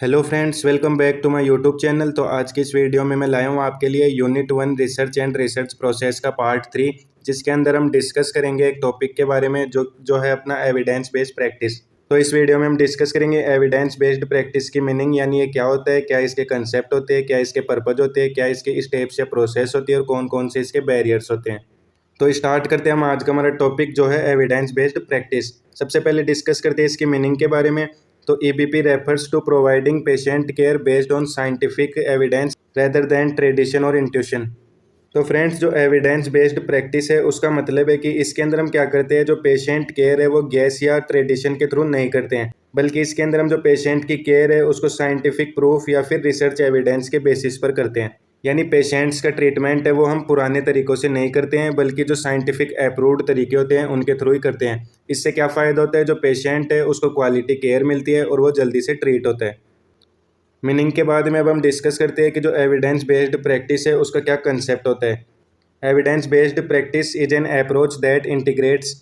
Hello friends, welcome back to my YouTube channel. तो आज की इस वीडियो में मैं लाया हूँ आपके लिए unit 1 research and research process का पार्ट 3, जिसके अंदर हम डिस्कस करेंगे एक टॉपिक के बारे में जो है अपना एविडेंस बेस्ड प्रैक्टिस। तो इस वीडियो में हम डिस्कस करेंगे एविडेंस बेस्ड प्रैक्टिस की मीनिंग, यानी ये क्या होता है, क्या इसके कंसेप्ट होते हैं, क्या इसके पर्पज होते हैं, क्या इसके स्टेप्स या प्रोसेस होती है और कौन कौन से इसके बैरियर्स होते हैं। तो स्टार्ट करते हैं हम आज का हमारा टॉपिक जो है एविडेंस बेस्ड प्रैक्टिस। सबसे पहले डिस्कस करते हैं इसकी मीनिंग के बारे में। तो EBP refers to providing patient care based on scientific evidence rather than tradition और इंट्यूशन। तो फ्रेंड्स, जो एविडेंस बेस्ड प्रैक्टिस है उसका मतलब है कि इसके अंदर हम क्या करते हैं, जो पेशेंट केयर है वो गैस या ट्रेडिशन के थ्रू नहीं करते हैं, बल्कि इसके अंदर हम जो पेशेंट की केयर है उसको साइंटिफिक प्रूफ या फिर रिसर्च एविडेंस के बेसिस पर करते हैं। यानी पेशेंट्स का ट्रीटमेंट है वो हम पुराने तरीकों से नहीं करते हैं, बल्कि जो साइंटिफिक अप्रूव्ड तरीके होते हैं उनके थ्रू ही करते हैं। इससे क्या फ़ायदा होता है, जो पेशेंट है उसको क्वालिटी केयर मिलती है और वो जल्दी से ट्रीट होता है। मीनिंग के बाद में अब हम डिस्कस करते हैं कि जो एविडेंस बेस्ड प्रैक्टिस है उसका क्या कंसेप्ट होता है। Evidence based practice is an approach that integrates.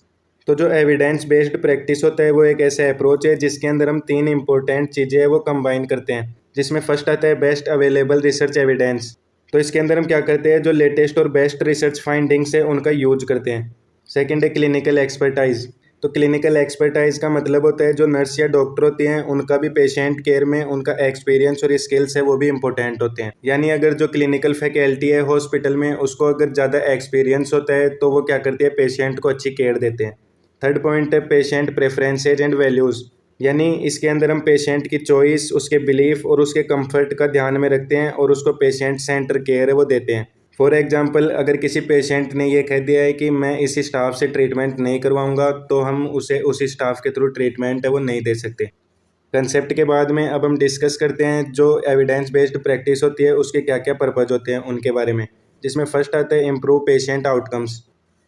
तो जो एविडेंस बेस्ड प्रैक्टिस होता है वो एक ऐसा अप्रोच है जिसके अंदर हम तीन इंपॉर्टेंट चीज़ें हैं वो कंबाइन करते हैं, जिसमें फर्स्ट आता है बेस्ट अवेलेबल रिसर्च एविडेंस। तो इसके अंदर हम क्या करते हैं, जो लेटेस्ट और बेस्ट रिसर्च फाइंडिंग्स है उनका यूज करते हैं। सेकंड है क्लिनिकल एक्सपर्टाइज। तो क्लिनिकल एक्सपर्टाइज का मतलब होता है जो नर्स या डॉक्टर होती हैं उनका भी पेशेंट केयर में उनका एक्सपीरियंस और स्किल्स है वो भी इंपॉर्टेंट होते हैं। यानी अगर जो क्लिनिकल फैकल्टी है हॉस्पिटल में उसको अगर ज़्यादा एक्सपीरियंस होता है तो वो क्या करती है, पेशेंट को अच्छी केयर देते हैं। थर्ड पॉइंट है पेशेंट प्रेफरेंसेज एंड वैल्यूज़। यानी इसके अंदर हम पेशेंट की चॉइस, उसके बिलीफ और उसके कंफर्ट का ध्यान में रखते हैं और उसको पेशेंट सेंटर केयर है वो देते हैं। फॉर एग्जांपल, अगर किसी पेशेंट ने ये कह दिया है कि मैं इस स्टाफ से ट्रीटमेंट नहीं करवाऊंगा, तो हम उसे उस स्टाफ के थ्रू ट्रीटमेंट है वो नहीं दे सकते। कंसेप्ट के बाद में अब हम डिस्कस करते हैं जो एविडेंस बेस्ड प्रैक्टिस होती है उसके क्या क्या पर्पज होते हैं उनके बारे में, जिसमें फर्स्ट आता है improve patient outcomes.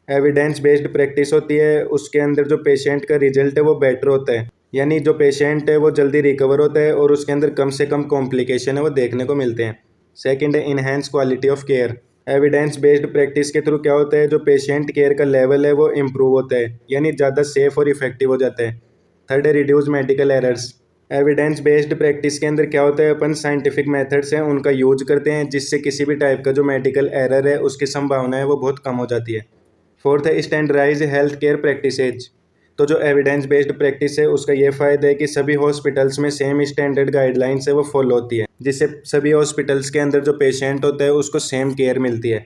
Evidence based practice होती है उसके अंदर जो पेशेंट का रिजल्ट है वो बेटर होता है, यानी जो पेशेंट है वो जल्दी रिकवर होता है और उसके अंदर कम से कम कॉम्प्लिकेशन है वो देखने को मिलते हैं। सेकंड है enhance quality of care. Evidence based practice के थ्रू क्या होता है, जो पेशेंट केयर का लेवल है वो इम्प्रूव होता है, यानी ज़्यादा सेफ और इफेक्टिव हो जाता है। थर्ड है reduce medical errors. Evidence based practice के अंदर क्या होता है, अपन साइंटिफिक मेथड्स हैं उनका यूज करते हैं, जिससे किसी भी टाइप का जो मेडिकल एरर है उसकी संभावना है वो बहुत कम हो जाती है। फोर्थ है स्टैंडर्डाइज हेल्थ केयर प्रैक्टिसेज। तो जो एविडेंस बेस्ड प्रैक्टिस है उसका ये फ़ायदा है कि सभी हॉस्पिटल्स में सेम स्टैंडर्ड गाइडलाइंस है वो फॉलो होती है, जिससे सभी हॉस्पिटल्स के अंदर जो पेशेंट होता है उसको सेम केयर मिलती है।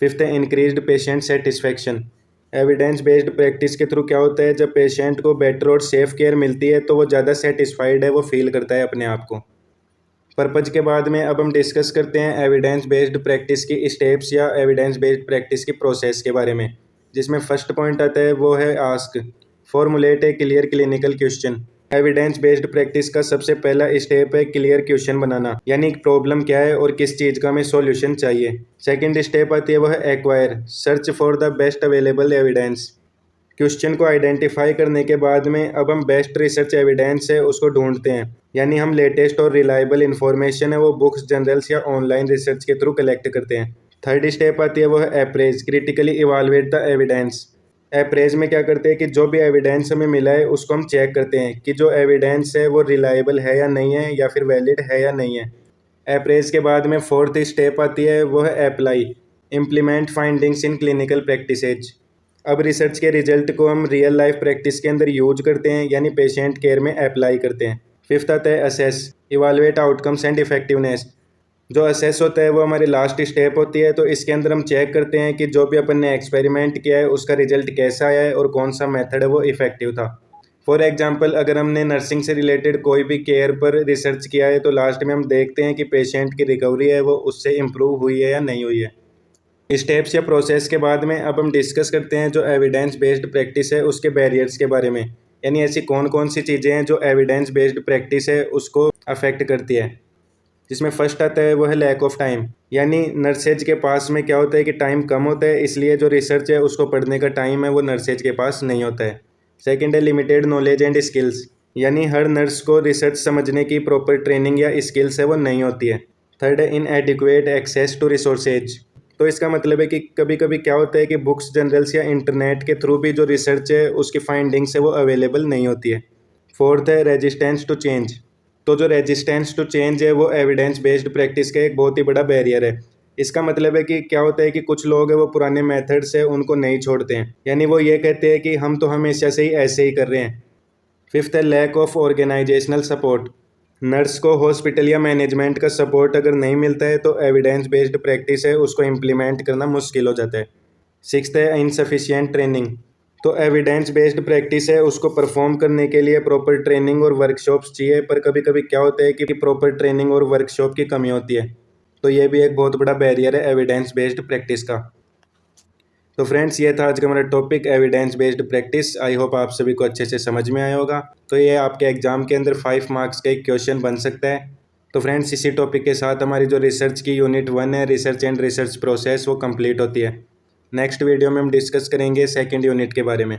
फिफ्थ है increased patient satisfaction. Evidence based practice के थ्रू क्या होता है, जब पेशेंट को बेटर और सेफ केयर मिलती है तो वो ज़्यादा सेटिस्फाइड है वो फील करता है अपने आप को। पर्पज के बाद में अब हम डिस्कस करते हैं एविडेंस बेस्ड प्रैक्टिस की स्टेप्स या एविडेंस बेस्ड प्रैक्टिस की प्रोसेस के बारे में, जिसमें फर्स्ट पॉइंट आता है वो है ask. Formulate a clear clinical question. Evidence based practice का सबसे पहला स्टेप है क्लियर क्वेश्चन बनाना, यानी प्रॉब्लम क्या है और किस चीज़ का हमें सॉल्यूशन चाहिए। सेकंड स्टेप आती है वह है acquire, search for the best available evidence. Question को आइडेंटिफाई करने के बाद में अब हम बेस्ट रिसर्च एविडेंस है उसको ढूंढते हैं, यानी हम लेटेस्ट और रिलायबल इन्फॉर्मेशन है वो बुक्स, जर्नल्स या ऑनलाइन रिसर्च के थ्रू कलेक्ट करते हैं। थर्ड स्टेप आती है वो है apprise, critically evaluate the evidence. Apprise में क्या करते हैं कि जो भी एविडेंस हमें मिला है उसको हम चेक करते हैं कि जो एविडेंस है वो रिलायबल है या नहीं है, या फिर वैलिड है या नहीं है। अप्रेज के बाद में फोर्थ स्टेप आती है वो है apply, implement findings in clinical practices. अब रिसर्च के रिजल्ट को हम रियल लाइफ प्रैक्टिस के अंदर यूज करते हैं, यानी पेशेंट केयर में अप्लाई करते हैं। फिफ्थ आता है assess, evaluate outcomes and effectiveness. जो असेस होता है वो हमारी लास्ट स्टेप होती है, तो इसके अंदर हम चेक करते हैं कि जो भी अपन ने एक्सपेरिमेंट किया है उसका रिजल्ट कैसा आया है और कौन सा मेथड है वो इफेक्टिव था। फॉर एग्जाम्पल, अगर हमने नर्सिंग से रिलेटेड कोई भी केयर पर रिसर्च किया है तो लास्ट में हम देखते हैं कि पेशेंट की रिकवरी है वो उससे इम्प्रूव हुई है या नहीं हुई है। स्टेप्स या प्रोसेस के बाद में अब हम डिस्कस करते हैं जो एविडेंस बेस्ड प्रैक्टिस है उसके बैरियर्स के बारे में, यानी ऐसी कौन कौन सी चीज़ें हैं जो एविडेंस बेस्ड प्रैक्टिस है उसको अफेक्ट करती है। जिसमें फर्स्ट आता है वो है लैक ऑफ टाइम, यानी नर्सेज के पास में क्या होता है कि टाइम कम होता है, इसलिए जो रिसर्च है उसको पढ़ने का टाइम है वो नर्सेज के पास नहीं होता है। सेकेंड है लिमिटेड नॉलेज एंड स्किल्स, यानी हर नर्स को रिसर्च समझने की प्रॉपर ट्रेनिंग या स्किल्स है वो नहीं होती है। थर्ड है इनएडिक्वेट एक्सेस टू रिसोर्सेज। तो इसका मतलब है कि कभी कभी क्या होता है कि बुक्स, जर्नल्स या इंटरनेट के थ्रू भी जो रिसर्च है उसकी फाइंडिंग्स है वो अवेलेबल नहीं होती है। फोर्थ है रेजिस्टेंस टू चेंज, तो जो रेजिस्टेंस टू चेंज है वो एविडेंस बेस्ड प्रैक्टिस का एक बहुत ही बड़ा बैरियर है। इसका मतलब है कि क्या होता है कि कुछ लोग हैं वो पुराने मेथड से उनको नहीं छोड़ते हैं, यानी वो ये कहते हैं कि हम तो हमेशा से ही ऐसे ही कर रहे हैं। फिफ्थ है lack of organizational support. Nurse को हॉस्पिटल या मैनेजमेंट का सपोर्ट अगर नहीं मिलता है तो एविडेंस बेस्ड प्रैक्टिस है उसको इम्प्लीमेंट करना मुश्किल हो जाता है। सिक्स्थ है इनसफिशिएंट ट्रेनिंग। तो एविडेंस बेस्ड प्रैक्टिस है उसको परफॉर्म करने के लिए प्रॉपर ट्रेनिंग और वर्कशॉप्स चाहिए, पर कभी कभी क्या होता है कि प्रॉपर ट्रेनिंग और वर्कशॉप की कमी होती है। तो ये भी एक बहुत बड़ा बैरियर है एविडेंस बेस्ड प्रैक्टिस का। तो फ्रेंड्स, ये था आज का हमारा topic evidence based practice. I hope आप सभी को अच्छे से समझ में आया होगा। तो ये आपके एग्जाम के अंदर 5 मार्क्स का एक क्वेश्चन बन सकता है। तो फ्रेंड्स, इसी टॉपिक के साथ हमारी जो रिसर्च की यूनिट 1 है, रिसर्च एंड रिसर्च प्रोसेस, वो कंप्लीट होती है। नेक्स्ट वीडियो में हम डिस्कस करेंगे सेकेंड यूनिट के बारे में।